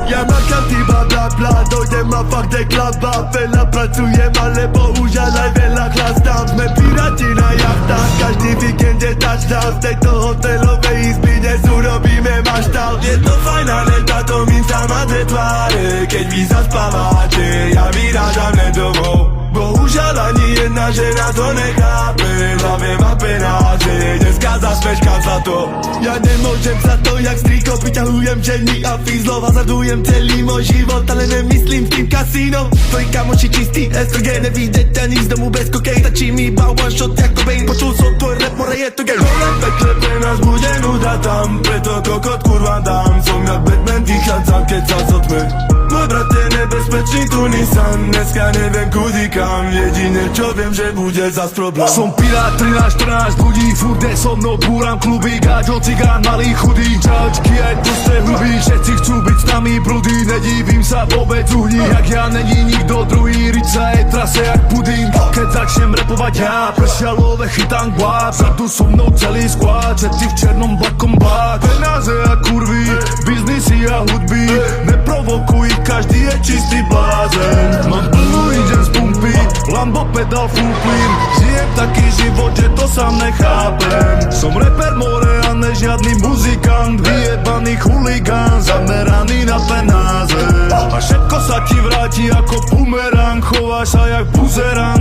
Ja makam ty bla bla, dojdem a fakt deklaba. Veľa pracujem, ale bohužiaľ aj veľa chlastám. Sme piráti na jachtách, každý víkend je touchdown. Z tejto hotelovej izby dnes urobíme maštál. Je to fajn, ale táto minca má dve tváre. Keď vy zaspávate, ja vyrážam len domov. Bohužiaľ ani jedna žena to nechápe. V hlave má penáze, dneska zaspeškám za to. Ja nemôžem za to, jak striko vyťahujem ženy a fízlov. Hazardujem celý môj život, ale nemyslím s tým kasínom. Tvoji kamoši čistý estrogen, nevidieť ani z domu bez kokej. Stačí mi iba one shot ako Bane. Počul som tvoj rap, more je to gang. Dole pekle pre nás bude nuda tam, preto kokot kurva dám. Som jak Batman, vychádzam keď sa zotme. Môj brat je nebezpečný tu Nissan. Dneska neviem kudy kam, jedine čo viem, že bude zas problém. Som pirát 13-14 ľudí, furde so mnou búram kluby. Gáčo, cigán, malý chudý, čačky aj tlsté huby. Všetci chcú byť s nami brudí, nedívim sa vôbec uhní. Jak ja není nikto druhý, rica je trase jak puding. Keď začnem repovať ja, pršialové chytám guáp. Zadu so mnou celý squad, všetci v černom blakom blák. Penáze a kurvy, biznisy a hudby, neprovokuj, každý je čistý blázen. Mám plnú idem z pumpy, Lambo pedal full clean. Žijem taký život, že to sám nechápem. Som rapper more a ne žiadny muzikant, vyjebaný chuligán, zameraný na penáze. A všetko sa ti vráti ako bumerang, chováš sa jak buzerang.